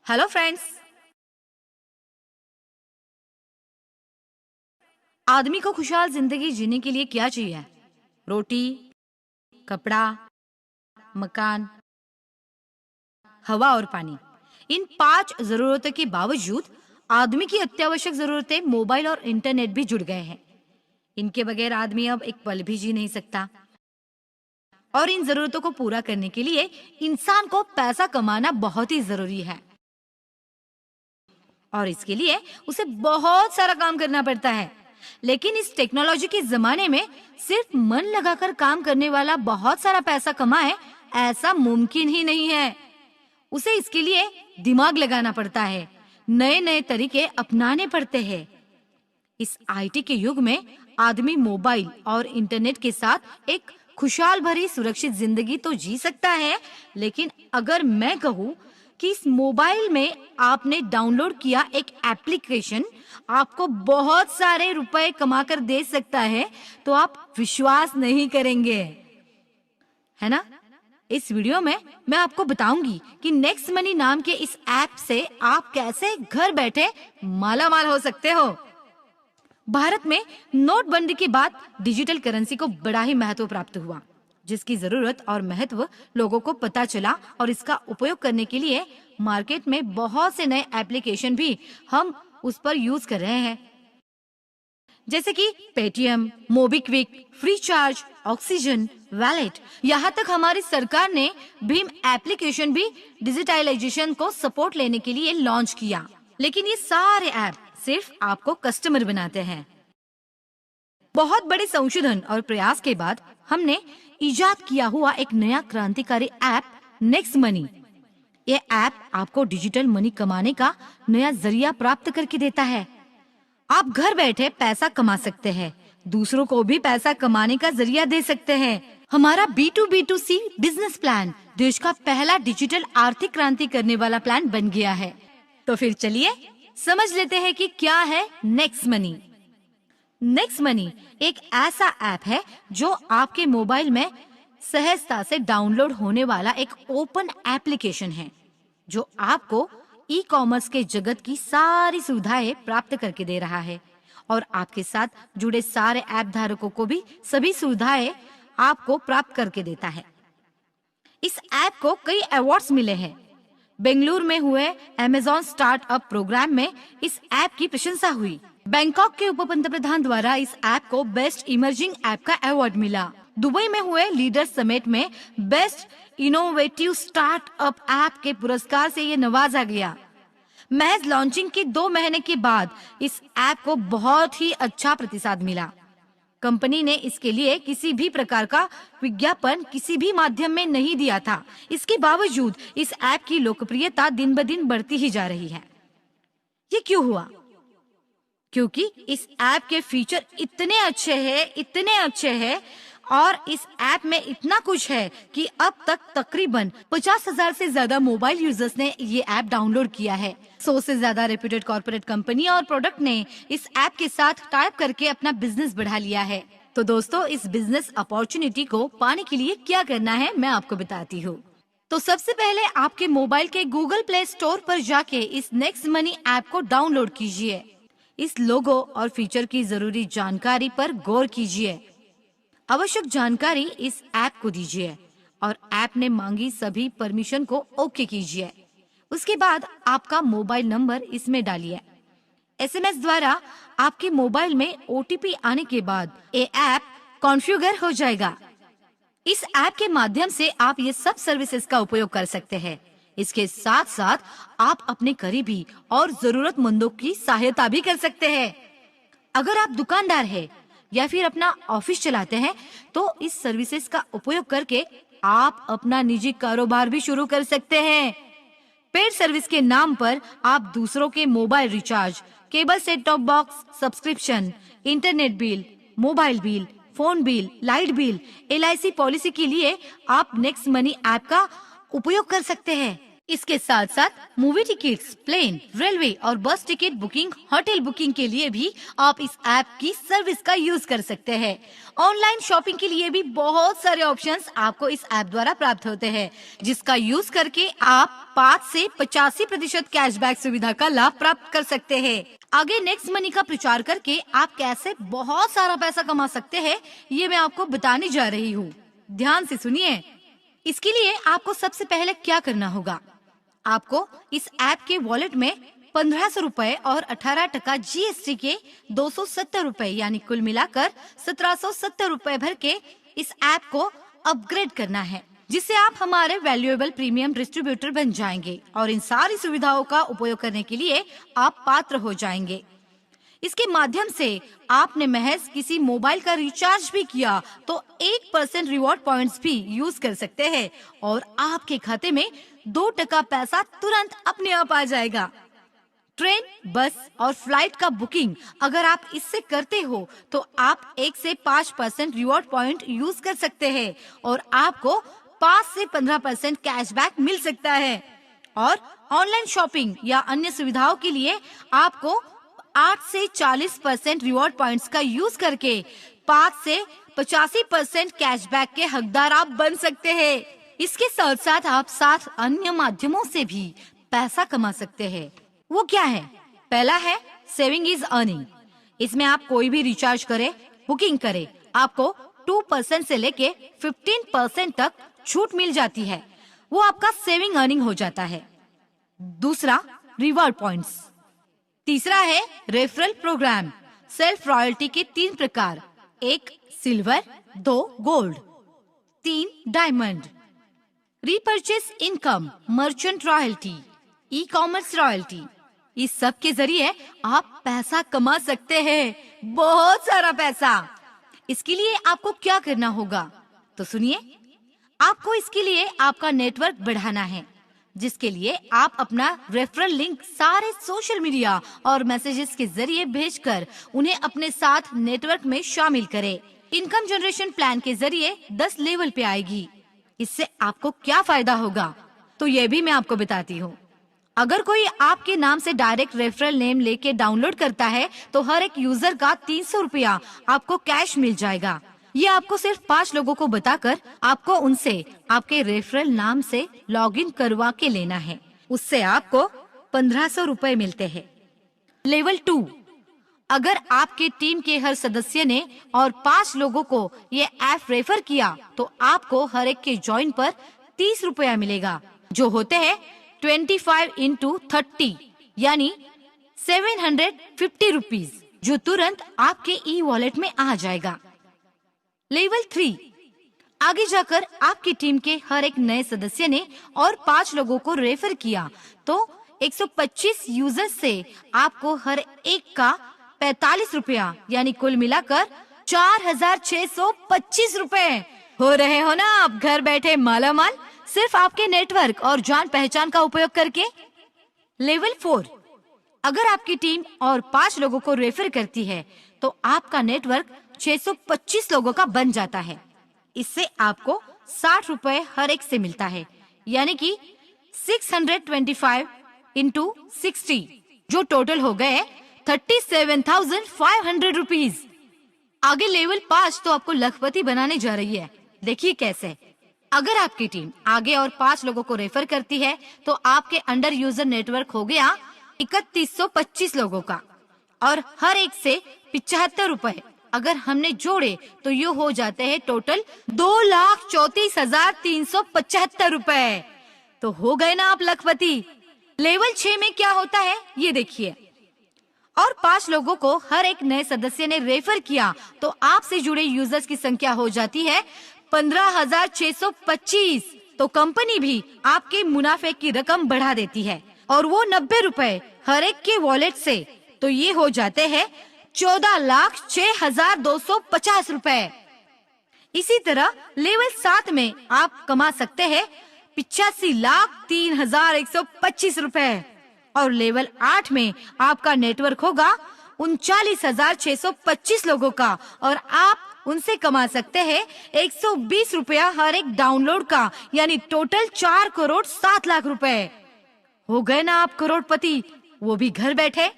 Hello friends. आदमी को खुशहाल जिंदगी जीने के लिए क्या चाहिए? रोटी, कपड़ा, मकान, हवा और पानी। इन 5 जरूरतों के बावजूद आदमी की अत्यावश्यक जरूरतें मोबाइल और इंटरनेट भी जुड़ गए हैं। इनके बगैर आदमी अब एक पल भी जी नहीं सकता। और इन जरूरतों को पूरा करने के लिए इंसान को पैसा कमाना बहुत ही जरूरी है और इसके लिए उसे बहुत सारा काम करना पड़ता है। लेकिन इस टेक्नोलॉजी के जमाने में सिर्फ मन लगाकर काम करने वाला बहुत सारा पैसा कमाए, ऐसा मुमकिन ही नहीं है। उसे इसके लिए दिमाग लगाना पड़ता है, नए नए तरीके अपनाने पड़ते हैं। इस आईटी के युग में आदमी मोबाइल और इंटरनेट के साथ एक खुशहाल भरी सुरक्षित जिंदगी तो जी सकता है, लेकिन अगर मैं कहूँ कि इस मोबाइल में आपने डाउनलोड किया एक एप्लीकेशन आपको बहुत सारे रुपए कमा कर दे सकता है, तो आप विश्वास नहीं करेंगे, है ना? इस वीडियो में मैं आपको बताऊंगी कि नेक्स्ट मनी नाम के इस ऐप से आप कैसे घर बैठे माला माल हो सकते हो। भारत में नोटबंदी के बाद डिजिटल करेंसी को बड़ा ही महत्व प्राप्त हुआ, जिसकी जरूरत और महत्व लोगों को पता चला और इसका उपयोग करने के लिए मार्केट में बहुत से नए एप्लीकेशन भी हम उस पर यूज कर रहे हैं, जैसे कि Paytm, MobiKwik, free charge, oxygen, wallet. यहाँ तक हमारी सरकार ने भीम एप्लीकेशन भी डिजिटलाइजेशन को सपोर्ट लेने के लिए लॉन्च किया। लेकिन ये सारे ऐप सिर्फ आपको कस्टमर बनाते हैं। बहुत बड़े संशोधन और प्रयास के बाद हमने इजाद किया हुआ एक नया क्रांतिकारी ऐप नेक्स्ट मनी। ये ऐप आपको डिजिटल मनी कमाने का नया जरिया प्राप्त करके देता है। आप घर बैठे पैसा कमा सकते हैं, दूसरों को भी पैसा कमाने का जरिया दे सकते हैं। हमारा B2B2C बिजनेस प्लान देश का पहला डिजिटल आर्थिक क्रांति करने वाला प्लान बन गया है। तो फिर चलिए समझ लेते हैं कि क्या है नेक्स्ट मनी। नेक्स्ट मनी एक ऐसा ऐप है जो आपके मोबाइल में सहजता से डाउनलोड होने वाला एक ओपन एप्लीकेशन है, जो आपको ई कॉमर्स के जगत की सारी सुविधाएं प्राप्त करके दे रहा है और आपके साथ जुड़े सारे ऐप धारकों को भी सभी सुविधाएं आपको प्राप्त करके देता है। इस ऐप को कई अवार्ड्स मिले हैं। बेंगलुरु में हुए अमेज़न स्टार्टअप प्रोग्राम में इस ऐप की प्रशंसा हुई। बैंकॉक के उप पंतप्रधान द्वारा इस ऐप को बेस्ट इमर्जिंग ऐप का अवार्ड मिला। दुबई में हुए लीडर्स समिट में बेस्ट इनोवेटिव स्टार्टअप ऐप के पुरस्कार से ये नवाजा गया। महज लॉन्चिंग के 2 महीने के बाद इस ऐप को बहुत ही अच्छा प्रतिसाद मिला। कंपनी ने इसके लिए किसी भी प्रकार का विज्ञापन किसी भी माध्यम में नहीं दिया था। इसके बावजूद इस ऐप की लोकप्रियता दिन ब दिन बढ़ती ही जा रही है। ये क्यों हुआ? क्योंकि इस ऐप के फीचर इतने अच्छे हैं और इस ऐप में इतना कुछ है कि अब तक तकरीबन 50,000 से ज्यादा मोबाइल यूजर्स ने ये ऐप डाउनलोड किया है। 100 से ज्यादा रेप्यूटेड कॉर्पोरेट कंपनी और प्रोडक्ट ने इस ऐप के साथ टाइप करके अपना बिजनेस बढ़ा लिया है। तो दोस्तों, इस बिजनेस अपॉर्चुनिटी को पाने के लिए क्या करना है मैं आपको बताती हूँ। तो सबसे पहले आपके मोबाइल के गूगल प्ले स्टोर पर जाके इस नेक्स्ट मनी ऐप को डाउनलोड कीजिए। इस लोगो और फीचर की जरूरी जानकारी पर गौर कीजिए। आवश्यक जानकारी इस ऐप को दीजिए और ऐप ने मांगी सभी परमिशन को ओके कीजिए। उसके बाद आपका मोबाइल नंबर इसमें डालिए। एसएमएस द्वारा आपके मोबाइल में ओटीपी आने के बाद ये ऐप कॉन्फ़िगर हो जाएगा। इस ऐप के माध्यम से आप ये सब सर्विसेज का उपयोग कर सकते हैं। इसके साथ साथ आप अपने करीबी और जरूरतमंदों की सहायता भी कर सकते हैं। अगर आप दुकानदार हैं या फिर अपना ऑफिस चलाते हैं, तो इस सर्विसेज का उपयोग करके आप अपना निजी कारोबार भी शुरू कर सकते हैं। पेड सर्विस के नाम पर आप दूसरों के mobile recharge, cable set top box subscription, internet bill, mobile bill, phone bill, light bill, LIC policy के लिए आप नेक्स्ट मनी ऐप का उपयोग कर सकते हैं। इसके साथ साथ मूवी टिकट्स, प्लेन, रेलवे और बस टिकट बुकिंग, होटल बुकिंग के लिए भी आप इस ऐप की सर्विस का यूज कर सकते हैं। ऑनलाइन शॉपिंग के लिए भी बहुत सारे ऑप्शंस आपको इस ऐप द्वारा प्राप्त होते हैं, जिसका यूज करके आप 5 से 85% कैशबैक सुविधा का लाभ प्राप्त कर सकते हैं। आगे नेक्स्ट मनी का प्रचार करके आप कैसे बहुत सारा पैसा कमा सकते हैं, ये मैं आपको बताने जा रही हूँ। ध्यान से सुनिए। इसके लिए आपको सबसे पहले क्या करना होगा, आपको इस ऐप के वॉलेट में 1500 रुपए और 18% GST के 270 रुपए यानी कुल मिलाकर 1770 रुपए भर के इस ऐप को अपग्रेड करना है, जिससे आप हमारे वैल्यूएबल प्रीमियम डिस्ट्रीब्यूटर बन जाएंगे और इन सारी सुविधाओं का उपयोग करने के लिए आप पात्र हो जाएंगे। इसके माध्यम से आपने महज किसी मोबाइल का रिचार्ज भी किया तो 1% रिवॉर्ड पॉइंट्स भी यूज कर सकते हैं और आपके खाते में 2% पैसा तुरंत अपने आप आ जाएगा। ट्रेन, बस और फ्लाइट का बुकिंग अगर आप इससे करते हो तो आप 1 से 5% रिवॉर्ड पॉइंट यूज कर सकते हैं और आपको 5 से 15% कैशबैक मिल सकता है। और ऑनलाइन शॉपिंग या अन्य सुविधाओं के लिए आपको 8 से 40% रिवॉर्ड पॉइंट्स का यूज करके 5 से 85% कैशबैक के हकदार आप बन सकते हैं। इसके साथ साथ आप 7 अन्य माध्यमों से भी पैसा कमा सकते हैं। वो क्या है? पहला है सेविंग इज अर्निंग। इसमें आप कोई भी रिचार्ज करे, बुकिंग करे, आपको 2% से लेके 15% तक छूट मिल जाती है। वो आपका सेविंग अर्निंग हो जाता है। दूसरा, रिवॉर्ड पॉइंट्स। तीसरा है रेफरल प्रोग्राम। सेल्फ रॉयल्टी के 3 प्रकार, 1 silver, 2 gold, 3 diamond. Repurchase income, merchant royalty, e commerce royalty. इस सब के जरिए आप पैसा कमा सकते हैं, बहुत सारा पैसा। इसके लिए आपको क्या करना होगा तो सुनिए। आपको इसके लिए आपका नेटवर्क बढ़ाना है, जिसके लिए आप अपना रेफरल लिंक सारे सोशल मीडिया और मैसेजेस के जरिए भेजकर उन्हें अपने साथ नेटवर्क में शामिल करें। इनकम जनरेशन प्लान के जरिए 10 लेवल पे आएगी। इससे आपको क्या फायदा होगा तो ये भी मैं आपको बताती हूँ। अगर कोई आपके नाम से डायरेक्ट रेफरल नेम लेके डाउनलोड करता है तो हर एक यूजर का 300 रुपया आपको कैश मिल जाएगा। ये आपको सिर्फ 5 लोगों को बताकर आपको उनसे आपके रेफरल नाम से लॉगिन करवा के लेना है। उससे आपको 1500 रुपए मिलते हैं। लेवल 2, अगर आपके टीम के हर सदस्य ने और 5 लोगों को ये ऐप रेफर किया तो आपको हर एक के ज्वाइन पर 30 रुपया मिलेगा, जो होते हैं 25 into 30 यानी 750 रुपीज, जो तुरंत आपके ई वॉलेट में आ जाएगा। लेवल 3, आगे जाकर आपकी टीम के हर एक नए सदस्य ने और 5 लोगों को रेफर किया तो 125 यूजर्स से आपको हर एक का 45 रुपया यानी कुल मिलाकर 4625 रुपए हो रहे हो ना आप घर बैठे मालामाल, सिर्फ आपके नेटवर्क और जान पहचान का उपयोग करके। लेवल 4, अगर आपकी टीम और 5 लोगों को रेफर करती है तो आपका नेटवर्क 625 लोगों का बन जाता है। इससे आपको 60 रुपए हर एक से मिलता है, यानी कि 625 into 60, जो टोटल हो गए 37,500 रुपीज। आगे लेवल 5 तो आपको लखपति बनाने जा रही है। देखिए कैसे। अगर आपकी टीम आगे और 5 लोगों को रेफर करती है तो आपके अंडर यूजर नेटवर्क हो गया 3125 लोगों का और हर एक से 75 रुपए अगर हमने जोड़े तो ये हो जाते हैं टोटल 2,34,375 रुपए। तो हो गए ना आप लखपति। लेवल 6 में क्या होता है ये देखिए। और 5 लोगों को हर एक नए सदस्य ने रेफर किया तो आपसे जुड़े यूजर्स की संख्या हो जाती है 15,625। तो कंपनी भी आपके मुनाफे की रकम बढ़ा देती है और वो 90 रुपए हर एक के वॉलेट से, तो ये हो जाते हैं 14,06,250 रुपए। इसी तरह लेवल 7 में आप कमा सकते हैं 85,03,125 रुपए और लेवल 8 में आपका नेटवर्क होगा 39,625 लोगों का और आप उनसे कमा सकते हैं 120 रुपया हर एक डाउनलोड का, यानी टोटल 4 करोड़ 7 लाख रुपए। हो गए ना आप करोड़पति, वो भी घर बैठे।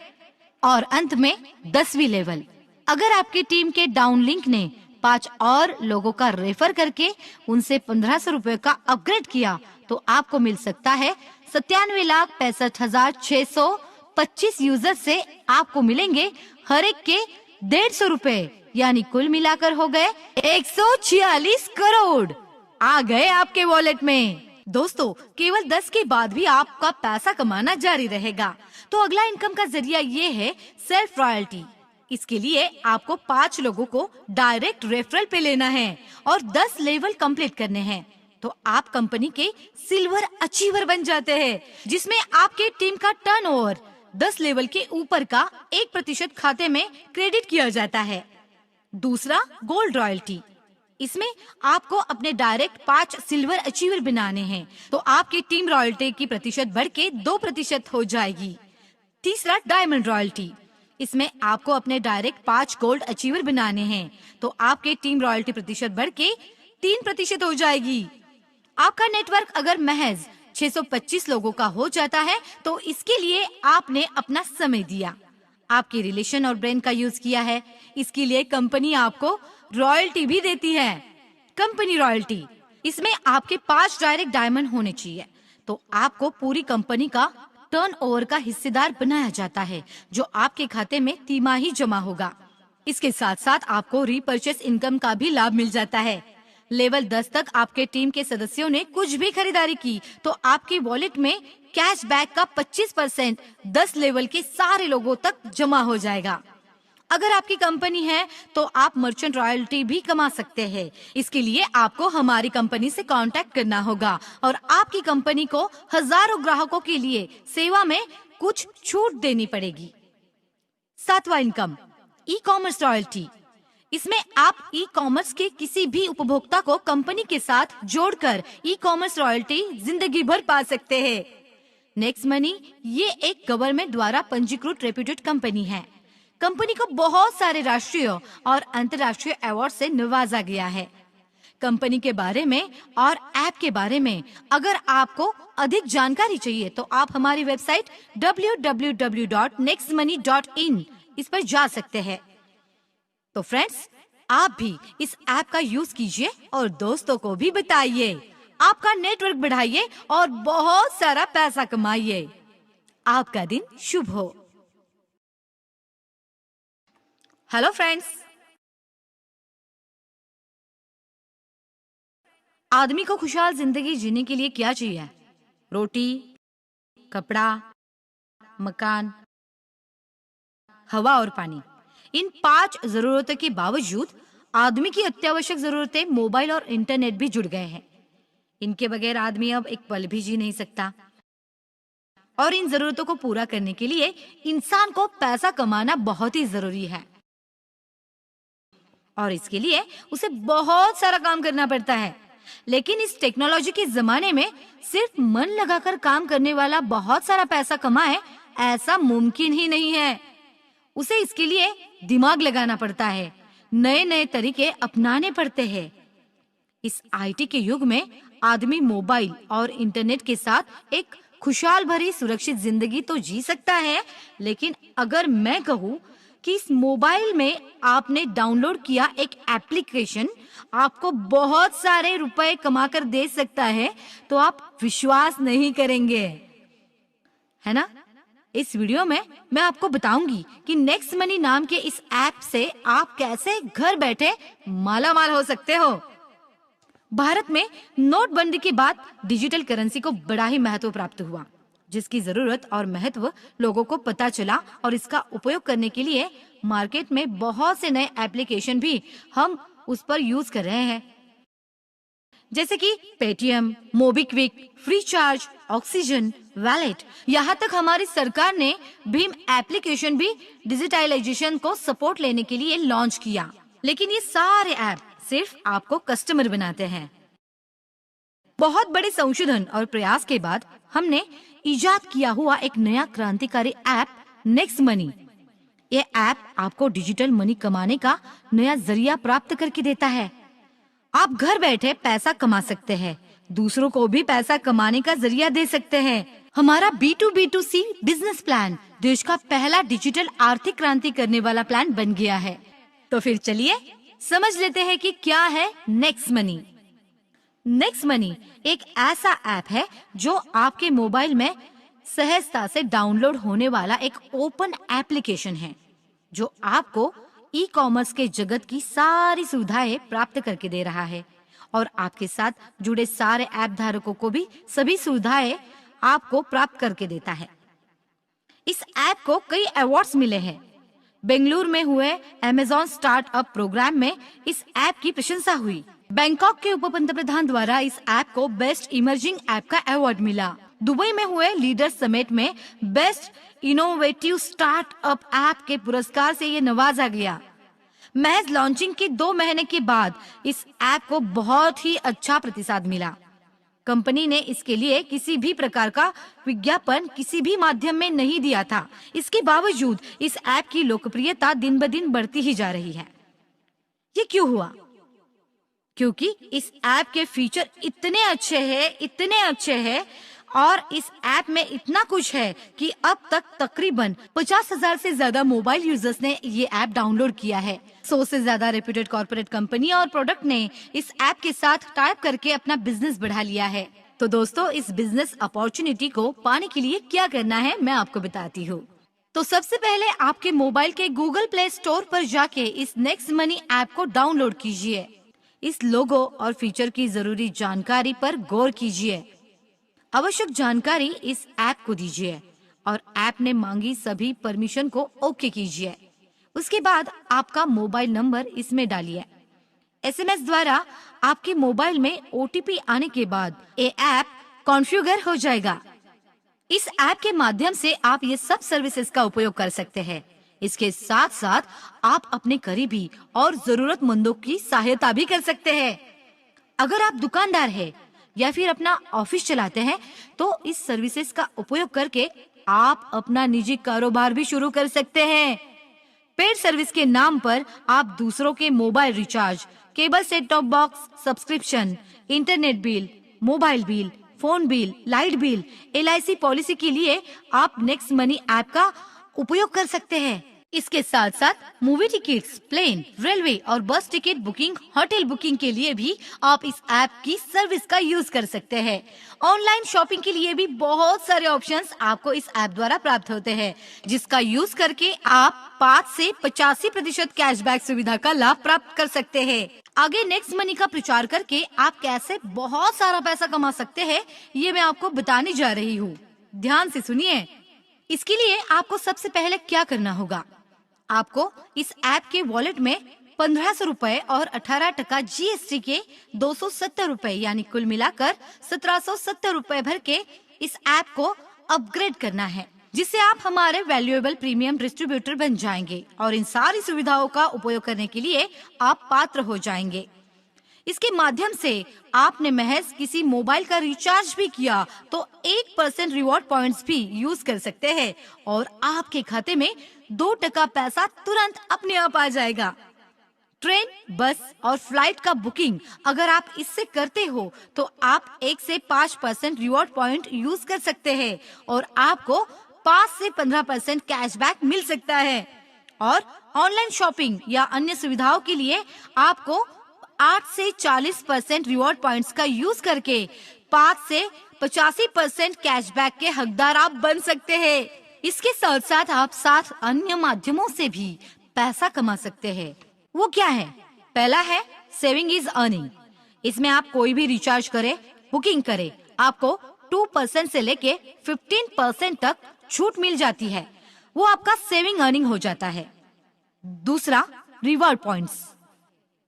और अंत में 10वीं लेवल, अगर आपकी टीम के डाउन लिंक ने 5 और लोगों का रेफर करके उनसे 1500 रुपए का अपग्रेड किया तो आपको मिल सकता है 97,65,625 यूजर से आपको मिलेंगे हर एक के 150 रुपए, यानी कुल मिलाकर हो गए 146 करोड़ आ गए आपके वॉलेट में। दोस्तों, केवल 10 के बाद भी आपका पैसा कमाना जारी रहेगा। तो अगला इनकम का जरिया ये है सेल्फ रॉयल्टी। इसके लिए आपको 5 लोगों को डायरेक्ट रेफरल पे लेना है और 10 लेवल कंप्लीट करने हैं, तो आप कंपनी के सिल्वर अचीवर बन जाते हैं, जिसमें आपके टीम का टर्नओवर 10 लेवल के ऊपर का 1% खाते में क्रेडिट किया जाता है। दूसरा, गोल्ड रॉयल्टी। इसमें आपको अपने डायरेक्ट 5 सिल्वर अचीवर बनाने हैं, तो आपकी टीम रॉयल्टी की प्रतिशत बढ़ के 2% हो जाएगी। तीसरा, डायमंड रॉयल्टी। इसमें आपको अपने डायरेक्ट 5 गोल्ड अचीवर बनाने हैं, तो आपके टीम रॉयल्टी प्रतिशत बढ़ के 3% हो जाएगी। आपका नेटवर्क अगर महज 625 लोगों का हो जाता है तो इसके लिए आपने अपना समय दिया, आपके रिलेशन और ब्रेन का यूज किया है। इसके लिए कंपनी आपको रॉयल्टी भी देती है। कंपनी रॉयल्टी, इसमें आपके 5 डायरेक्ट डायमंड होने चाहिए, तो आपको पूरी कंपनी का टर्नओवर का हिस्सेदार बनाया जाता है, जो आपके खाते में तिमाही जमा होगा। इसके साथ साथ आपको रीपर्चेस इनकम का भी लाभ मिल जाता है। लेवल 10 तक आपके टीम के सदस्यों ने कुछ भी खरीदारी की तो आपके वॉलेट में कैशबैक का 25% 10 लेवल के सारे लोगों तक जमा हो जाएगा। अगर आपकी कंपनी है तो आप मर्चेंट रॉयल्टी भी कमा सकते हैं। इसके लिए आपको हमारी कंपनी से कांटेक्ट करना होगा और आपकी कंपनी को हजारों ग्राहकों के लिए सेवा में कुछ छूट देनी पड़ेगी। 7वां इनकम, ई कॉमर्स रॉयल्टी। इसमें आप ई कॉमर्स के किसी भी उपभोक्ता को कंपनी के साथ जोड़कर ई कॉमर्स रॉयल्टी जिंदगी भर पा सकते हैं। नेक्स्ट मनी, ये एक गवर्नमेंट द्वारा पंजीकृत रेप्यूटेड कंपनी है। कंपनी को बहुत सारे राष्ट्रीय और अंतर्राष्ट्रीय अवार्ड से नवाजा गया है। कंपनी के बारे में और ऐप के बारे में अगर आपको अधिक जानकारी चाहिए तो आप हमारी वेबसाइट www.nextmoney.in इस पर जा सकते हैं। तो फ्रेंड्स, आप भी इस ऐप का यूज कीजिए और दोस्तों को भी बताइए। आपका नेटवर्क बढ़ाइए और बहुत सारा पैसा कमाइए। आपका दिन शुभ हो। हेलो फ्रेंड्स, आदमी को खुशहाल जिंदगी जीने के लिए क्या चाहिए? रोटी, कपड़ा, मकान, हवा और पानी। इन 5 जरूरतों के बावजूद आदमी की अत्यावश्यक जरूरतें मोबाइल और इंटरनेट भी जुड़ गए हैं। इनके बगैर आदमी अब एक पल भी जी नहीं सकता। और इन जरूरतों को पूरा करने के लिए इंसान को पैसा कमाना बहुत ही जरूरी है और इसके लिए उसे बहुत सारा काम करना पड़ता है। लेकिन इस टेक्नोलॉजी के जमाने में सिर्फ मन लगाकर काम करने वाला बहुत सारा पैसा कमाए, ऐसा मुमकिन ही नहीं है। उसे इसके लिए दिमाग लगाना पड़ता है, नए नए तरीके अपनाने पड़ते हैं। इस आईटी के युग में आदमी मोबाइल और इंटरनेट के साथ एक खुशहाल भरी सुरक्षित जिंदगी तो जी सकता है, लेकिन अगर मैं कहूँ कि इस मोबाइल में आपने डाउनलोड किया एक एप्लीकेशन आपको बहुत सारे रुपए कमा कर दे सकता है, तो आप विश्वास नहीं करेंगे, है ना? इस वीडियो में मैं आपको बताऊंगी कि नेक्स्ट मनी नाम के इस ऐप से आप कैसे घर बैठे माला माल हो सकते हो। भारत में नोटबंदी के बाद डिजिटल करेंसी को बड़ा ही महत्व प्राप्त हुआ, जिसकी जरूरत और महत्व लोगों को पता चला और इसका उपयोग करने के लिए मार्केट में बहुत से नए एप्लीकेशन भी हम उस पर यूज कर रहे हैं, जैसे कि Paytm, MobiKwik, free charge, oxygen, wallet. यहाँ तक हमारी सरकार ने भीम एप्लीकेशन भी डिजिटलाइजेशन को सपोर्ट लेने के लिए लॉन्च किया। लेकिन ये सारे ऐप सिर्फ आपको कस्टमर बनाते हैं। बहुत बड़े संशोधन और प्रयास के बाद हमने इजाद किया हुआ एक नया क्रांतिकारी ऐप नेक्स्ट मनी। ये ऐप आपको डिजिटल मनी कमाने का नया जरिया प्राप्त करके देता है। आप घर बैठे पैसा कमा सकते हैं, दूसरों को भी पैसा कमाने का जरिया दे सकते हैं। हमारा B2B2C बिजनेस प्लान देश का पहला डिजिटल आर्थिक क्रांति करने वाला प्लान बन गया है। तो फिर चलिए समझ लेते हैं कि क्या है नेक्स्ट मनी। नेक्स्ट मनी एक ऐसा ऐप है जो आपके मोबाइल में सहजता से डाउनलोड होने वाला एक ओपन एप्लीकेशन है, जो आपको ई कॉमर्स के जगत की सारी सुविधाएं प्राप्त करके दे रहा है और आपके साथ जुड़े सारे ऐप धारकों को भी सभी सुविधाएं आपको प्राप्त करके देता है। इस ऐप को कई अवार्ड्स मिले हैं। बेंगलुरु में हुए अमेज़न स्टार्टअप प्रोग्राम में इस ऐप की प्रशंसा हुई। बैंकॉक के उप पंतप्रधान द्वारा इस ऐप को बेस्ट इमर्जिंग ऐप का अवार्ड मिला। दुबई में हुए लीडर समिट में बेस्ट इनोवेटिव स्टार्टअप ऐप के पुरस्कार से ये नवाजा गया। महज लॉन्चिंग के 2 महीने के बाद इस ऐप को बहुत ही अच्छा प्रतिसाद मिला। कंपनी ने इसके लिए किसी भी प्रकार का विज्ञापन किसी भी माध्यम में नहीं दिया था। इसके बावजूद इस ऐप की लोकप्रियता दिन ब दिन बढ़ती ही जा रही है। ये क्यों हुआ? क्योंकि इस ऐप के फीचर इतने अच्छे हैं और इस ऐप में इतना कुछ है कि अब तक तकरीबन 50,000 से ज्यादा मोबाइल यूजर्स ने ये ऐप डाउनलोड किया है। 100 से ज्यादा रेप्यूटेड कॉर्पोरेट कंपनी और प्रोडक्ट ने इस ऐप के साथ टाइप करके अपना बिजनेस बढ़ा लिया है। तो दोस्तों, इस बिजनेस अपॉर्चुनिटी को पाने के लिए क्या करना है मैं आपको बताती हूँ। तो सबसे पहले आपके मोबाइल के गूगल प्ले स्टोर पर जाके इस नेक्स्ट मनी ऐप को डाउनलोड कीजिए। इस लोगो और फीचर की जरूरी जानकारी पर गौर कीजिए। आवश्यक जानकारी इस ऐप को दीजिए और ऐप ने मांगी सभी परमिशन को ओके कीजिए। उसके बाद आपका मोबाइल नंबर इसमें डालिए। SMS द्वारा आपके मोबाइल में OTP आने के बाद ये ऐप कॉन्फ़िगर हो जाएगा। इस ऐप के माध्यम से आप ये सब सर्विसेज का उपयोग कर सकते हैं। इसके साथ साथ आप अपने करीबी और जरूरतमंदों की सहायता भी कर सकते हैं। अगर आप दुकानदार हैं या फिर अपना ऑफिस चलाते हैं तो इस सर्विसेज का उपयोग करके आप अपना निजी कारोबार भी शुरू कर सकते हैं। पेड सर्विस के नाम पर आप दूसरों के mobile recharge, cable set top box subscription, internet bill, mobile bill, phone bill, light bill, LIC policy के लिए आप नेक्स्ट मनी ऐप का उपयोग कर सकते हैं। इसके साथ साथ मूवी टिकट्स, प्लेन, रेलवे और बस टिकट बुकिंग, होटल बुकिंग के लिए भी आप इस ऐप की सर्विस का यूज कर सकते हैं। ऑनलाइन शॉपिंग के लिए भी बहुत सारे ऑप्शंस आपको इस ऐप द्वारा प्राप्त होते हैं, जिसका यूज करके आप 5 से 85% कैशबैक सुविधा का लाभ प्राप्त कर सकते हैं। आगे नेक्स्ट मनी का प्रचार करके आप कैसे बहुत सारा पैसा कमा सकते हैं, ये मैं आपको बताने जा रही हूँ। ध्यान से सुनिए। इसके लिए आपको सबसे पहले क्या करना होगा? आपको इस ऐप के वॉलेट में 1500 रुपए और 18% GST के 270 रुपए यानी कुल मिलाकर 1770 रुपए भर के इस ऐप को अपग्रेड करना है, जिससे आप हमारे वैल्यूएबल प्रीमियम डिस्ट्रीब्यूटर बन जाएंगे और इन सारी सुविधाओं का उपयोग करने के लिए आप पात्र हो जाएंगे। इसके माध्यम से आपने महज किसी मोबाइल का रिचार्ज भी किया तो 1% रिवॉर्ड पॉइंट्स भी यूज कर सकते हैं और आपके खाते में 2% पैसा तुरंत अपने आप आ जाएगा। ट्रेन, बस और फ्लाइट का बुकिंग अगर आप इससे करते हो तो आप 1 से 5% रिवॉर्ड पॉइंट यूज कर सकते हैं और आपको 5 से 15% कैशबैक मिल सकता है। और ऑनलाइन शॉपिंग या अन्य सुविधाओं के लिए आपको 8 से 40% रिवॉर्ड पॉइंट्स का यूज करके 5 से 85% कैशबैक के हकदार आप बन सकते हैं। इसके साथ साथ आप 7 अन्य माध्यमों से भी पैसा कमा सकते हैं। वो क्या है? पहला है सेविंग इज अर्निंग। इसमें आप कोई भी रिचार्ज करे, बुकिंग करे, आपको 2% से लेके 15% तक छूट मिल जाती है। वो आपका सेविंग अर्निंग हो जाता है। दूसरा, रिवॉर्ड पॉइंट्स।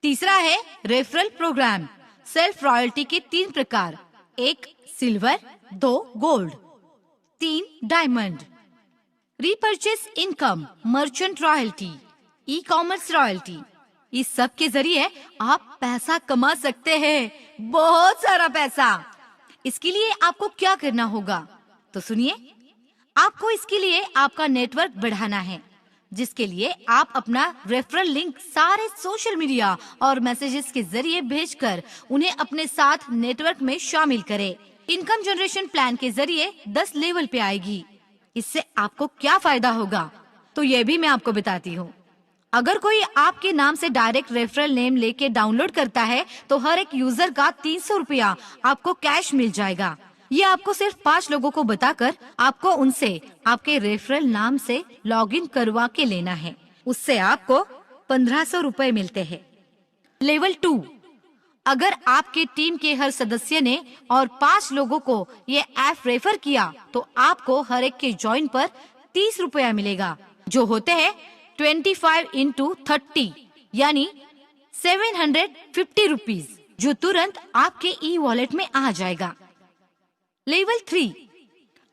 तीसरा है रेफरल प्रोग्राम। सेल्फ रॉयल्टी के 3 प्रकार, 1 silver, 2 gold, 3 diamond. Repurchase income, merchant royalty, e commerce royalty. इस सब के जरिए आप पैसा कमा सकते हैं, बहुत सारा पैसा। इसके लिए आपको क्या करना होगा तो सुनिए। आपको इसके लिए आपका नेटवर्क बढ़ाना है। जिसके लिए आप अपना रेफरल लिंक सारे सोशल मीडिया और मैसेजेस के जरिए भेजकर उन्हें अपने साथ नेटवर्क में शामिल करें। इनकम जनरेशन प्लान के जरिए 10 लेवल पे आएगी। इससे आपको क्या फायदा होगा, तो ये भी मैं आपको बताती हूँ। अगर कोई आपके नाम से डायरेक्ट रेफरल नेम लेके डाउनलोड करता है तो हर एक यूजर का 300 रुपया आपको कैश मिल जाएगा। ये आपको सिर्फ 5 लोगों को बताकर आपको उनसे आपके रेफरल नाम से लॉगिन करवा के लेना है। उससे आपको 1500 रुपए मिलते हैं। लेवल 2, अगर आपके टीम के हर सदस्य ने और 5 लोगों को ये ऐप रेफर किया तो आपको हर एक के ज्वाइन पर 30 रुपया मिलेगा, जो होते हैं 25 into 30 यानी 750 रुपीज, जो तुरंत आपके ई वॉलेट में आ जाएगा। लेवल 3,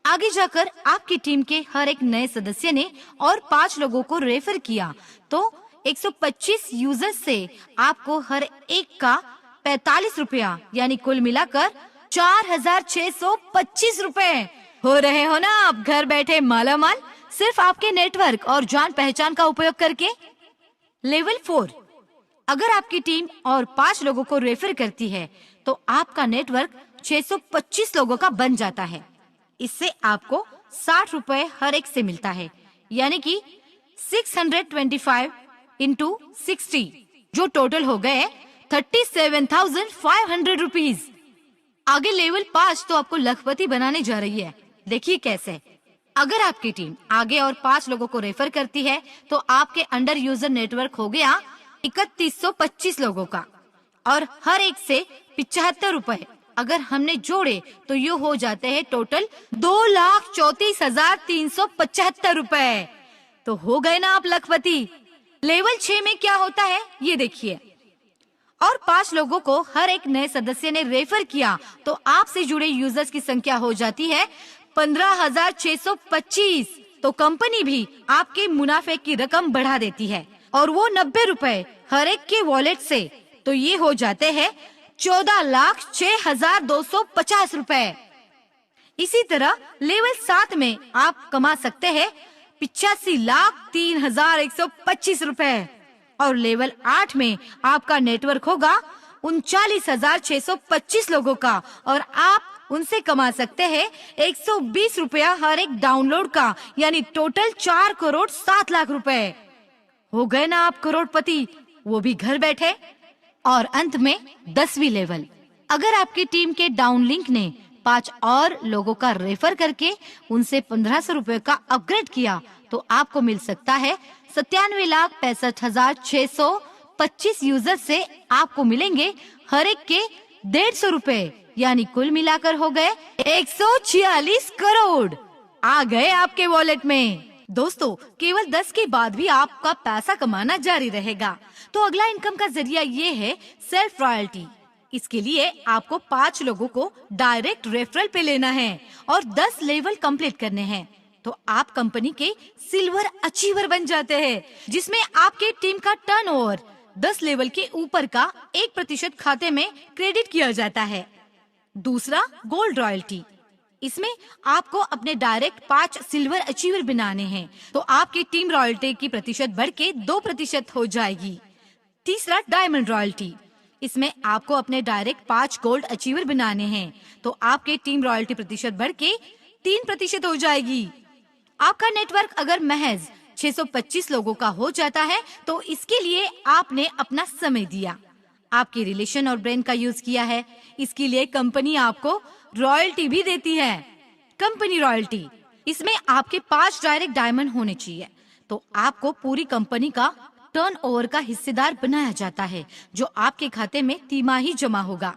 आगे जाकर आपकी टीम के हर एक नए सदस्य ने और 5 लोगों को रेफर किया तो 125 यूजर्स से आपको हर एक का 45 रुपया यानी कुल मिलाकर 4625 रुपए। हो रहे हो ना आप घर बैठे मालामाल, सिर्फ आपके नेटवर्क और जान पहचान का उपयोग करके। लेवल 4, अगर आपकी टीम और 5 लोगों को रेफर करती है तो आपका नेटवर्क 625 लोगों का बन जाता है। इससे आपको 60 रुपए हर एक से मिलता है, यानी कि 625 into 60, जो टोटल हो गए 37,500 रुपीज। आगे लेवल 5 तो आपको लखपति बनाने जा रही है। देखिए कैसे। अगर आपकी टीम आगे और 5 लोगों को रेफर करती है तो आपके अंडर यूजर नेटवर्क हो गया 3125 लोगों का और हर एक से 75 रुपए अगर हमने जोड़े तो ये हो जाते हैं टोटल 2,34,375 रुपए। तो हो गए ना आप लखपति। लेवल 6 में क्या होता है ये देखिए। और 5 लोगों को हर एक नए सदस्य ने रेफर किया तो आपसे जुड़े यूजर्स की संख्या हो जाती है 15,625। तो कंपनी भी आपके मुनाफे की रकम बढ़ा देती है और वो 90 रुपए हर एक के वॉलेट से, तो ये हो जाते हैं 14,06,250 रुपए। इसी तरह लेवल 7 में आप कमा सकते हैं 85,03,125 रुपए और लेवल 8 में आपका नेटवर्क होगा 39,625 लोगों का और आप उनसे कमा सकते हैं 120 रुपया हर एक डाउनलोड का, यानी टोटल 4,07,00,000 रुपए। हो गए ना आप करोड़पति, वो भी घर बैठे। और अंत में 10वीं लेवल, अगर आपकी टीम के डाउन लिंक ने 5 और लोगों का रेफर करके उनसे 1500 रुपए का अपग्रेड किया तो आपको मिल सकता है 97,65,625 यूजर से आपको मिलेंगे हर एक के 150 रुपए, यानी कुल मिलाकर हो गए 146 करोड़ आ गए आपके वॉलेट में। दोस्तों, केवल 10 के बाद भी आपका पैसा कमाना जारी रहेगा। तो अगला इनकम का जरिया ये है सेल्फ रॉयल्टी। इसके लिए आपको 5 लोगों को डायरेक्ट रेफरल पे लेना है और 10 लेवल कंप्लीट करने हैं तो आप कंपनी के सिल्वर अचीवर बन जाते हैं, जिसमें आपके टीम का टर्नओवर 10 लेवल के ऊपर का 1% खाते में क्रेडिट किया जाता है। दूसरा, गोल्ड रॉयल्टी। इसमें आपको अपने डायरेक्ट 5 सिल्वर अचीवर बनाने हैं तो आपकी टीम रॉयल्टी की प्रतिशत बढ़ के 2% हो जाएगी। तीसरा, डायमंड रॉयल्टी। इसमें आपको अपने डायरेक्ट 5 गोल्ड अचीवर बनाने हैं तो आपके टीम रॉयल्टी प्रतिशत बढ़ के 3% हो जाएगी। आपका नेटवर्क अगर महज 625 लोगों का हो जाता है तो इसके लिए आपने अपना समय दिया, आपके रिलेशन और ब्रेन का यूज किया है। इसके लिए कंपनी आपको रॉयल्टी भी देती है। कंपनी रॉयल्टी, इसमें आपके 5 डायरेक्ट डायमंड होने चाहिए तो आपको पूरी कंपनी का टर्नओवर का हिस्सेदार बनाया जाता है जो आपके खाते में तिमाही जमा होगा।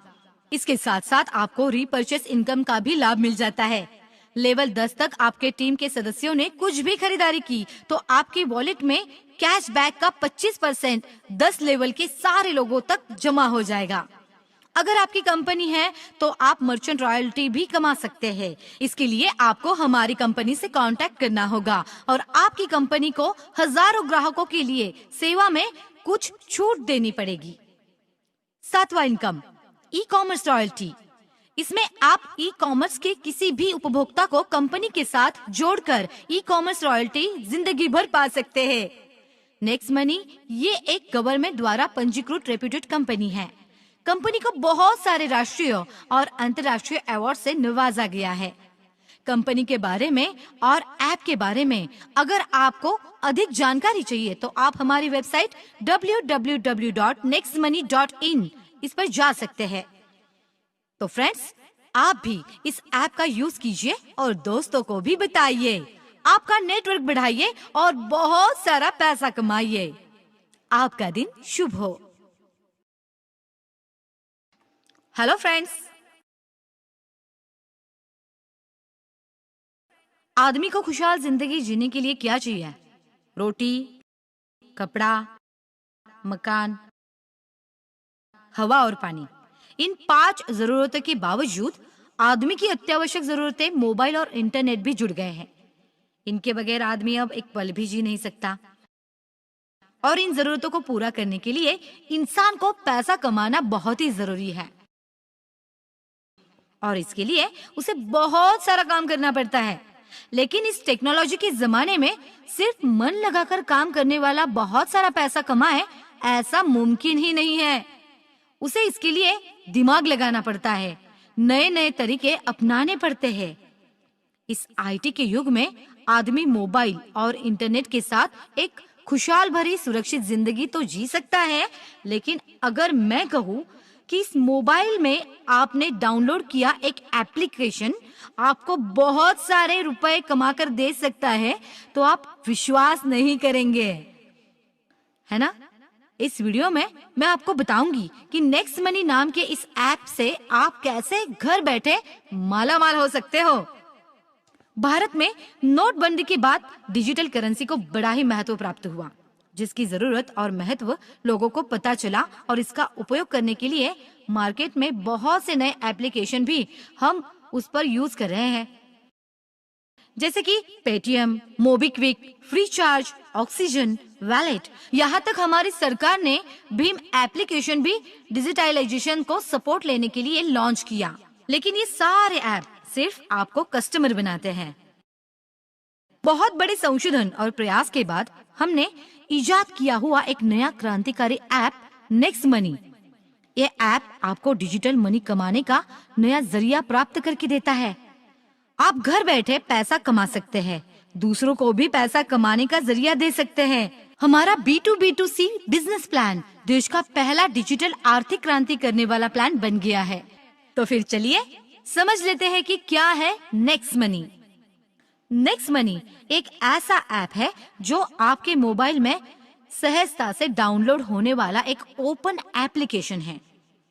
इसके साथ साथ आपको रीपर्चेस इनकम का भी लाभ मिल जाता है। लेवल 10 तक आपके टीम के सदस्यों ने कुछ भी खरीदारी की तो आपके वॉलेट में कैशबैक का 25% 10 लेवल के सारे लोगों तक जमा हो जाएगा। अगर आपकी कंपनी है तो आप मर्चेंट रॉयल्टी भी कमा सकते हैं। इसके लिए आपको हमारी कंपनी से कांटेक्ट करना होगा और आपकी कंपनी को हजारों ग्राहकों के लिए सेवा में कुछ छूट देनी पड़ेगी। 7वां इनकम, ई कॉमर्स रॉयल्टी। इसमें आप ई कॉमर्स के किसी भी उपभोक्ता को कंपनी के साथ जोड़कर ई कॉमर्स रॉयल्टी जिंदगी भर पा सकते हैं। नेक्स्ट मनी ये एक गवर्नमेंट द्वारा पंजीकृत रेप्यूटेड कंपनी है। कंपनी को बहुत सारे राष्ट्रीय और अंतर्राष्ट्रीय अवार्ड से नवाजा गया है। कंपनी के बारे में और ऐप के बारे में अगर आपको अधिक जानकारी चाहिए तो आप हमारी वेबसाइट www.nextmoney.in इस पर जा सकते हैं। तो फ्रेंड्स, आप भी इस ऐप का यूज कीजिए और दोस्तों को भी बताइए। आपका नेटवर्क बढ़ाइए और बहुत सारा पैसा कमाइए। आपका दिन शुभ हो। हेलो फ्रेंड्स, आदमी को खुशहाल जिंदगी जीने के लिए क्या चाहिए? रोटी, कपड़ा, मकान, हवा और पानी। इन 5 जरूरतों के बावजूद आदमी की अत्यावश्यक जरूरतें मोबाइल और इंटरनेट भी जुड़ गए हैं। इनके बगैर आदमी अब एक पल भी जी नहीं सकता। और इन जरूरतों को पूरा करने के लिए इंसान को पैसा कमाना बहुत ही जरूरी है और इसके लिए उसे बहुत सारा काम करना पड़ता है। लेकिन इस टेक्नोलॉजी के जमाने में सिर्फ मन लगाकर काम करने वाला बहुत सारा पैसा कमाए, ऐसा मुमकिन ही नहीं है। उसे इसके लिए दिमाग लगाना पड़ता है, नए नए तरीके अपनाने पड़ते हैं। इस आईटी के युग में आदमी मोबाइल और इंटरनेट के साथ एक खुशहाल भरी सुरक्षित जिंदगी तो जी सकता है, लेकिन अगर मैं कहूँ कि इस मोबाइल में आपने डाउनलोड किया एक एप्लीकेशन आपको बहुत सारे रुपए कमा कर दे सकता है, तो आप विश्वास नहीं करेंगे, है ना? इस वीडियो में मैं आपको बताऊंगी कि नेक्स्ट मनी नाम के इस ऐप से आप कैसे घर बैठे मालामाल हो सकते हो। भारत में नोटबंदी के बाद डिजिटल करेंसी को बड़ा ही महत्व प्राप्त हुआ, जिसकी जरूरत और महत्व लोगों को पता चला और इसका उपयोग करने के लिए मार्केट में बहुत से नए एप्लीकेशन भी हम उस पर यूज कर रहे हैं, जैसे कि Paytm, MobiKwik, free charge, oxygen, wallet. यहाँ तक हमारी सरकार ने भीम एप्लीकेशन भी डिजिटलाइजेशन को सपोर्ट लेने के लिए लॉन्च किया। लेकिन ये सारे ऐप सिर्फ आपको कस्टमर बनाते हैं। बहुत बड़े संशोधन और प्रयास के बाद हमने इजाद किया हुआ एक नया क्रांतिकारी ऐप नेक्स्ट मनी। ये ऐप आपको डिजिटल मनी कमाने का नया जरिया प्राप्त करके देता है। आप घर बैठे पैसा कमा सकते हैं, दूसरों को भी पैसा कमाने का जरिया दे सकते हैं। हमारा B2B2C बिजनेस प्लान देश का पहला डिजिटल आर्थिक क्रांति करने वाला प्लान बन गया है। तो फिर चलिए समझ लेते हैं कि क्या है नेक्स्ट मनी। नेक्स्ट मनी एक ऐसा ऐप है जो आपके मोबाइल में सहजता से डाउनलोड होने वाला एक ओपन एप्लीकेशन है,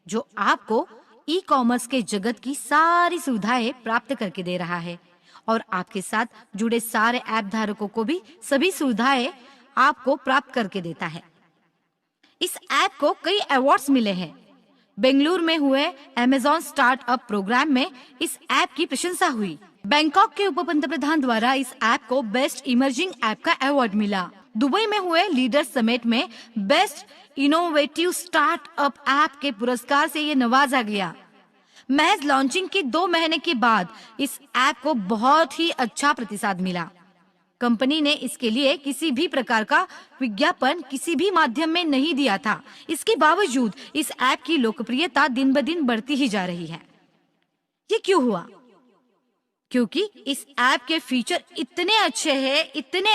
जो आपको ई कॉमर्स के जगत की सारी सुविधाएं प्राप्त करके दे रहा है और आपके साथ जुड़े सारे ऐप धारकों को भी सभी सुविधाएं आपको प्राप्त करके देता है। इस ऐप को कई अवार्ड्स मिले हैं। बेंगलुरु में हुए अमेज़न स्टार्टअप प्रोग्राम में इस ऐप की प्रशंसा हुई। बैंकॉक के उप पंतप्रधान द्वारा इस ऐप को बेस्ट इमर्जिंग ऐप का अवार्ड मिला। दुबई में हुए लीडर्स समिट में बेस्ट इनोवेटिव स्टार्टअप ऐप के पुरस्कार से ये नवाजा गया। महज लॉन्चिंग के 2 महीने के बाद इस ऐप को बहुत ही अच्छा प्रतिसाद मिला। कंपनी ने इसके लिए किसी भी प्रकार का विज्ञापन किसी भी माध्यम में नहीं दिया था। इसके बावजूद इस ऐप की लोकप्रियता दिन ब दिन बढ़ती ही जा रही है। ये क्यों हुआ? क्योंकि इस ऐप के फीचर इतने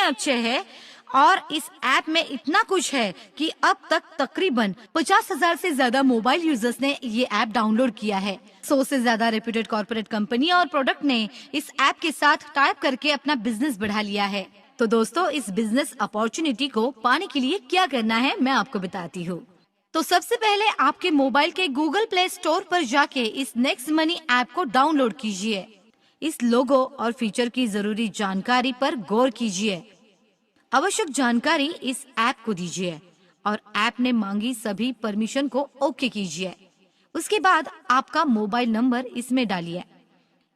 अच्छे हैं और इस ऐप में इतना कुछ है कि अब तक तकरीबन 50,000 से ज्यादा मोबाइल यूजर्स ने ये ऐप डाउनलोड किया है। 100 से ज्यादा रेप्यूटेड कॉर्पोरेट कंपनी और प्रोडक्ट ने इस ऐप के साथ टाइप करके अपना बिजनेस बढ़ा लिया है। तो दोस्तों, इस बिजनेस अपॉर्चुनिटी को पाने के लिए क्या करना है मैं आपको बताती हूँ। तो सबसे पहले आपके मोबाइल के गूगल प्ले स्टोर पर जाके इस नेक्स्ट मनी ऐप को डाउनलोड कीजिए। इस लोगो और फीचर की जरूरी जानकारी पर गौर कीजिए। आवश्यक जानकारी इस ऐप को दीजिए और ऐप ने मांगी सभी परमिशन को ओके कीजिए। उसके बाद आपका मोबाइल नंबर इसमें डालिए।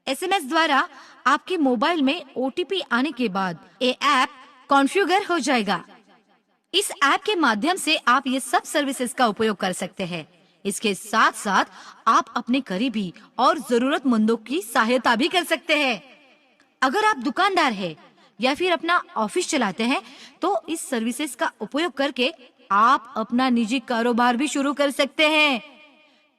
एसएमएस द्वारा आपके मोबाइल में ओटीपी आने के बाद ये ऐप कॉन्फ़िगर हो जाएगा। इस ऐप के माध्यम से आप ये सब सर्विसेज का उपयोग कर सकते हैं। इसके साथ साथ आप अपने करीबी और जरूरतमंदों की सहायता भी कर सकते हैं। अगर आप दुकानदार हैं या फिर अपना ऑफिस चलाते हैं, तो इस सर्विसेज का उपयोग करके आप अपना निजी कारोबार भी शुरू कर सकते हैं।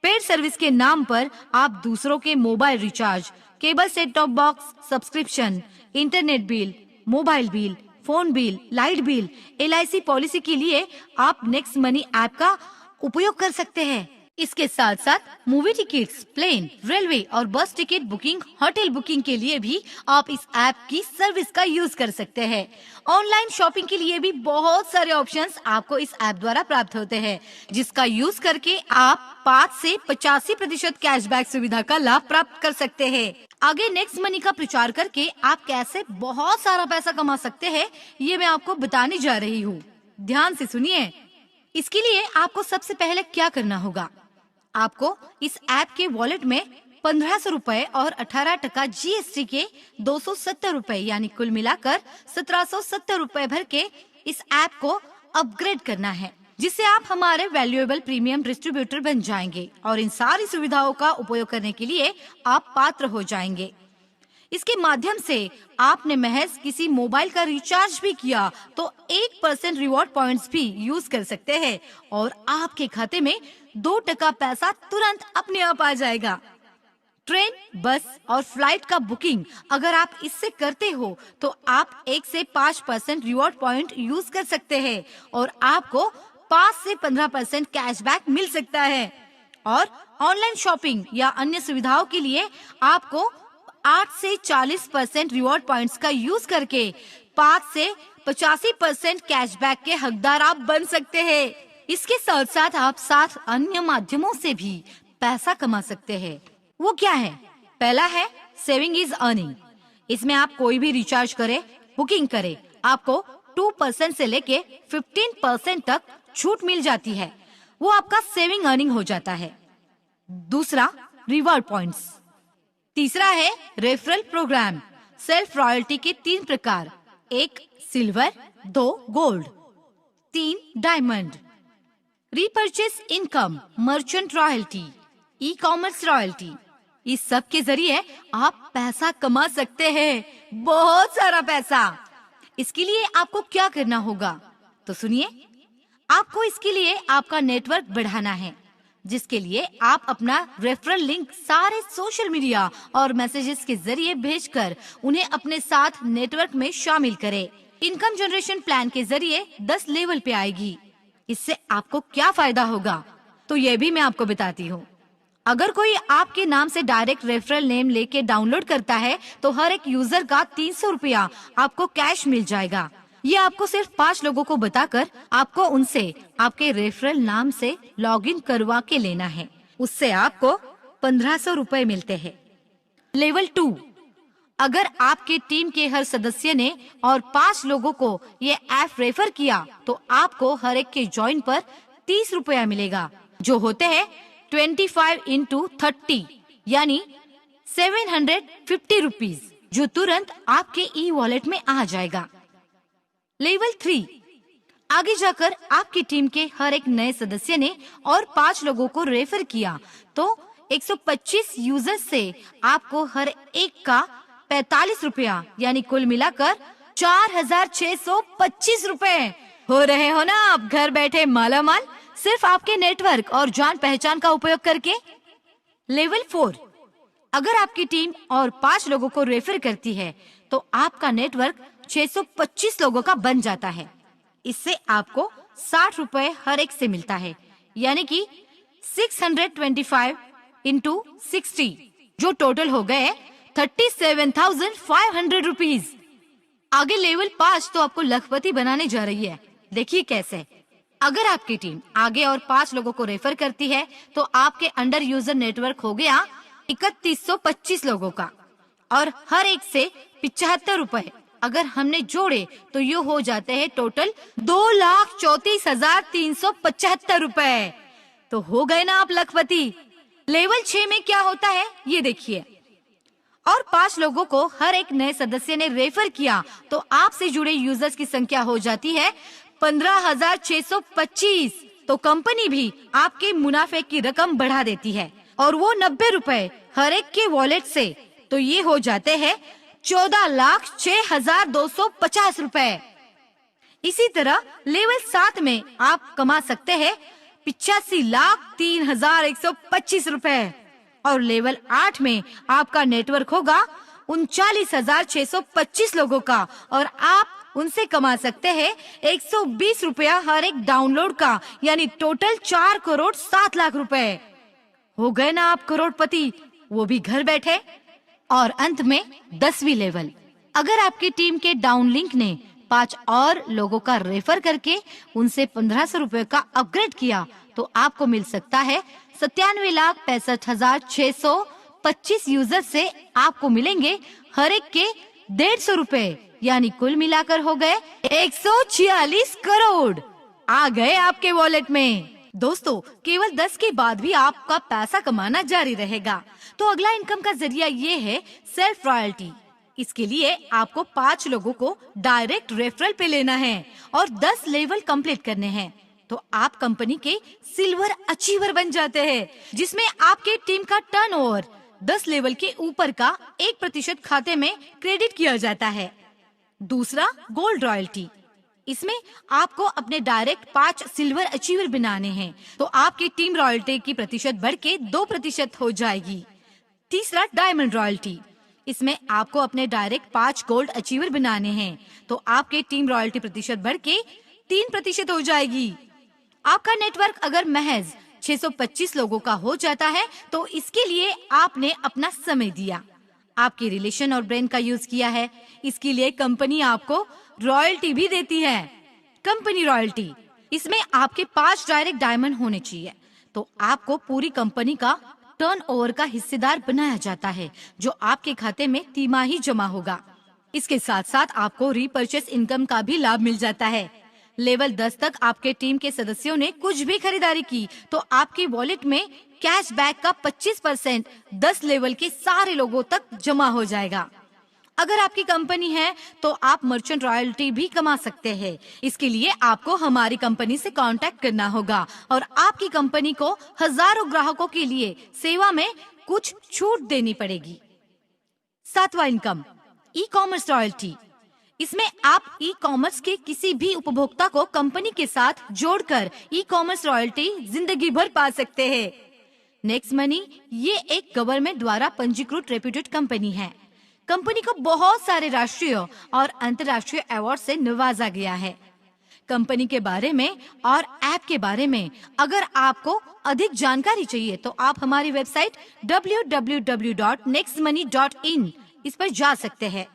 पेड सर्विस के नाम पर आप दूसरों के mobile recharge, cable set top box subscription, internet bill, mobile bill, phone bill, light bill, LIC policy के लिए आप नेक्स्ट मनी ऐप का उपयोग कर सकते हैं। इसके साथ साथ मूवी टिकट्स, प्लेन, रेलवे और बस टिकट बुकिंग, होटल बुकिंग के लिए भी आप इस ऐप की सर्विस का यूज कर सकते हैं। ऑनलाइन शॉपिंग के लिए भी बहुत सारे ऑप्शंस आपको इस ऐप द्वारा प्राप्त होते हैं, जिसका यूज करके आप 5 से 85% कैशबैक सुविधा का लाभ प्राप्त कर सकते हैं। आगे नेक्स्ट मनी का प्रचार करके आप कैसे बहुत सारा पैसा कमा सकते हैं, ये मैं आपको बताने जा रही हूँ। ध्यान से सुनिए। इसके लिए आपको सबसे पहले क्या करना होगा, आपको इस ऐप के वॉलेट में 1500 रुपए और 18% GST के 270 रुपए यानी कुल मिलाकर 1770 रुपए भर के इस ऐप को अपग्रेड करना है, जिससे आप हमारे वैल्यूएबल प्रीमियम डिस्ट्रीब्यूटर बन जाएंगे और इन सारी सुविधाओं का उपयोग करने के लिए आप पात्र हो जाएंगे। इसके माध्यम से आपने महज किसी मोबाइल का रिचार्ज भी किया तो 1% रिवॉर्ड पॉइंट्स भी यूज कर सकते हैं और आपके खाते में 2% पैसा तुरंत अपने आप आ जाएगा। ट्रेन, बस और फ्लाइट का बुकिंग अगर आप इससे करते हो तो आप 1 से 5% रिवॉर्ड पॉइंट यूज कर सकते हैं और आपको 5 से 15% कैशबैक मिल सकता है। और ऑनलाइन शॉपिंग या अन्य सुविधाओं के लिए आपको 8 से 40% रिवॉर्ड पॉइंट्स का यूज करके 5 से 85% कैशबैक के हकदार आप बन सकते हैं। इसके साथ साथ आप 7 अन्य माध्यमों से भी पैसा कमा सकते हैं। वो क्या है? पहला है सेविंग इज अर्निंग। इसमें आप कोई भी रिचार्ज करे, बुकिंग करे, आपको 2% से लेके 15% तक छूट मिल जाती है। वो आपका सेविंग अर्निंग हो जाता है। दूसरा, रिवॉर्ड पॉइंट्स। तीसरा है रेफरल प्रोग्राम। सेल्फ रॉयल्टी के 3 प्रकार, 1 silver, 2 gold, 3 diamond. Repurchase income, merchant royalty, e commerce royalty, इस सब के जरिए आप पैसा कमा सकते हैं, बहुत सारा पैसा। इसके लिए आपको क्या करना होगा तो सुनिए। आपको इसके लिए आपका नेटवर्क बढ़ाना है, जिसके लिए आप अपना रेफरल लिंक सारे सोशल मीडिया और मैसेजेस के जरिए भेजकर उन्हें अपने साथ नेटवर्क में शामिल करें। इनकम जनरेशन प्लान के जरिए 10 लेवल पे आएगी। इससे आपको क्या फायदा होगा तो ये भी मैं आपको बताती हूँ। अगर कोई आपके नाम से डायरेक्ट रेफरल नेम लेके डाउनलोड करता है तो हर एक यूजर का 300 रुपया आपको कैश मिल जाएगा। ये आपको सिर्फ 5 लोगों को बताकर आपको उनसे आपके रेफरल नाम से लॉगिन करवा के लेना है। उससे आपको 1500 रुपए मिलते हैं। लेवल 2, अगर आपके टीम के हर सदस्य ने और 5 लोगों को ये ऐप रेफर किया तो आपको हर एक के ज्वाइन पर 30 रुपया मिलेगा, जो होते हैं 25 into 30 यानी 750 रुपीज, जो तुरंत आपके ई वॉलेट में आ जाएगा। लेवल 3, आगे जाकर आपकी टीम के हर एक नए सदस्य ने और 5 लोगों को रेफर किया तो 125 यूजर्स से आपको हर एक का 45 रुपया यानी कुल मिलाकर 4625 रुपए हो रहे हो ना आप घर बैठे मालामाल, सिर्फ आपके नेटवर्क और जान पहचान का उपयोग करके। लेवल 4, अगर आपकी टीम और 5 लोगों को रेफर करती है तो आपका नेटवर्क 625 लोगों का बन जाता है। इससे आपको 60 रुपए हर एक से मिलता है, यानी कि 625 into 60, जो टोटल हो गए 37,500 रुपीज। आगे लेवल 5 तो आपको लखपति बनाने जा रही है। देखिए कैसे। अगर आपकी टीम आगे और 5 लोगों को रेफर करती है तो आपके अंडर यूजर नेटवर्क हो गया 3125 लोगों का और हर एक से 75 रुपए अगर हमने जोड़े तो ये हो जाते हैं टोटल 2,34,375 रुपए। तो हो गए ना आप लखपति। लेवल 6 में क्या होता है ये देखिए। और 5 लोगों को हर एक नए सदस्य ने रेफर किया तो आपसे जुड़े यूजर्स की संख्या हो जाती है 15,625। तो तो कंपनी भी आपके मुनाफे की रकम बढ़ा देती है और वो 90 रुपए हर एक के वॉलेट से, तो ये हो जाते हैं 14,06,250 रुपए। इसी तरह लेवल 7 में आप कमा सकते हैं 85,03,125 रुपए और लेवल 8 में आपका नेटवर्क होगा 39,625 लोगों का और आप उनसे कमा सकते हैं 120 रुपया हर एक डाउनलोड का, यानी टोटल 4,07,00,000 रुपए। हो गए ना आप करोड़पति, वो भी घर बैठे। और अंत में 10वीं लेवल, अगर आपकी टीम के डाउन लिंक ने 5 और लोगों का रेफर करके उनसे 1500 रुपए का अपग्रेड किया तो आपको मिल सकता है 97,65,625 यूजर से आपको मिलेंगे हर एक के 150 रुपए, यानी कुल मिलाकर हो गए 146 करोड़ आ गए आपके वॉलेट में। दोस्तों, केवल 10 के बाद भी आपका पैसा कमाना जारी रहेगा। तो अगला इनकम का जरिया ये है सेल्फ रॉयल्टी। इसके लिए आपको 5 लोगों को डायरेक्ट रेफरल पे लेना है और 10 लेवल कंप्लीट करने हैं, तो आप कंपनी के सिल्वर अचीवर बन जाते हैं, जिसमें आपके टीम का टर्नओवर 10 लेवल के ऊपर का 1% खाते में क्रेडिट किया जाता है। दूसरा, गोल्ड रॉयल्टी। इसमें आपको अपने डायरेक्ट 5 सिल्वर अचीवर बनाने हैं, तो आपकी टीम रॉयल्टी की प्रतिशत बढ़ के 2% हो जाएगी। तीसरा, डायमंड रॉयल्टी। इसमें आपको अपने डायरेक्ट 5 गोल्ड अचीवर बनाने हैं, तो आपके टीम रॉयल्टी प्रतिशत बढ़ के 3% हो जाएगी। आपका नेटवर्क अगर महज 625 लोगों का हो जाता है तो इसके लिए आपने अपना समय दिया, आपके रिलेशन और ब्रेन का यूज किया है। इसके लिए कंपनी आपको रॉयल्टी भी देती है। कंपनी रॉयल्टी, इसमें आपके 5 डायरेक्ट डायमंड होने चाहिए, तो आपको पूरी कंपनी का टर्नओवर का हिस्सेदार बनाया जाता है, जो आपके खाते में तिमाही जमा होगा। इसके साथ साथ आपको रीपर्चेस इनकम का भी लाभ मिल जाता है। लेवल 10 तक आपके टीम के सदस्यों ने कुछ भी खरीदारी की तो आपके वॉलेट में कैशबैक का 25% 10 लेवल के सारे लोगों तक जमा हो जाएगा। अगर आपकी कंपनी है तो आप मर्चेंट रॉयल्टी भी कमा सकते हैं। इसके लिए आपको हमारी कंपनी से कांटेक्ट करना होगा और आपकी कंपनी को हजारों ग्राहकों के लिए सेवा में कुछ छूट देनी पड़ेगी। 7वां इनकम, ई कॉमर्स रॉयल्टी। इसमें आप ई कॉमर्स के किसी भी उपभोक्ता को कंपनी के साथ जोड़कर ई कॉमर्स रॉयल्टी जिंदगी भर पा सकते हैं। नेक्स्ट मनी ये एक गवर्नमेंट द्वारा पंजीकृत रेप्यूटेड कंपनी है। कंपनी को बहुत सारे राष्ट्रीय और अंतर्राष्ट्रीय अवार्ड से नवाजा गया है। कंपनी के बारे में और ऐप के बारे में अगर आपको अधिक जानकारी चाहिए तो आप हमारी वेबसाइट www.nextmoney.in इस पर जा सकते हैं।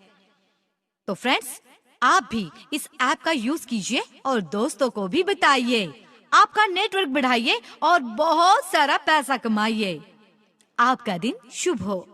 तो फ्रेंड्स, आप भी इस ऐप का यूज कीजिए और दोस्तों को भी बताइए। आपका नेटवर्क बढ़ाइए और बहुत सारा पैसा कमाइए। आपका दिन शुभ हो।